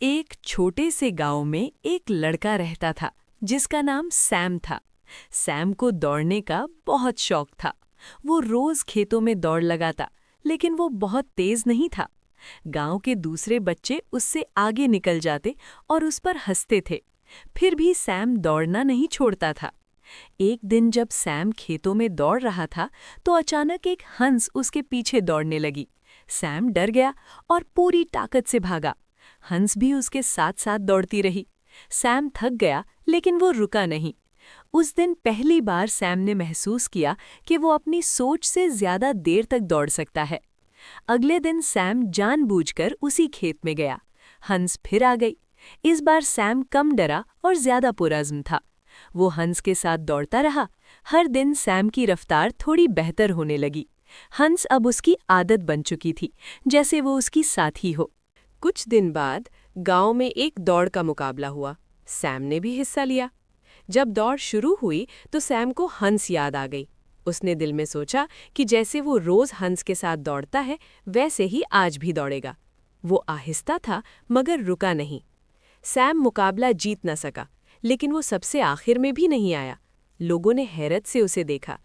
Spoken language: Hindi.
एक छोटे से गांव में एक लड़का रहता था जिसका नाम सैम था। सैम को दौड़ने का बहुत शौक था। वो रोज खेतों में दौड़ लगाता, लेकिन वो बहुत तेज नहीं था। गांव के दूसरे बच्चे उससे आगे निकल जाते और उस पर हंसते थे। फिर भी सैम दौड़ना नहीं छोड़ता था। एक दिन जब सैम खेतों में दौड़ रहा था, तो अचानक एक हंस उसके पीछे दौड़ने लगी। सैम डर गया और पूरी ताकत से भागा। हंस भी उसके साथ साथ दौड़ती रही। सैम थक गया, लेकिन वो रुका नहीं। उस दिन पहली बार सैम ने महसूस किया कि वो अपनी सोच से ज्यादा देर तक दौड़ सकता है। अगले दिन सैम जानबूझकर उसी खेत में गया। हंस फिर आ गई। इस बार सैम कम डरा और ज्यादा पुरअज़्म था। वो हंस के साथ दौड़ता रहा। हर दिन सैम की रफ्तार थोड़ी बेहतर होने लगी। हंस अब उसकी आदत बन चुकी थी, जैसे वो उसकी साथी हो। कुछ दिन बाद गांव में एक दौड़ का मुकाबला हुआ। सैम ने भी हिस्सा लिया। जब दौड़ शुरू हुई तो सैम को हंस याद आ गई। उसने दिल में सोचा कि जैसे वो रोज हंस के साथ दौड़ता है, वैसे ही आज भी दौड़ेगा। वो आहिस्ता था, मगर रुका नहीं। सैम मुकाबला जीत न सका, लेकिन वो सबसे आखिर में भी नहीं आया। लोगों ने हैरत से उसे देखा।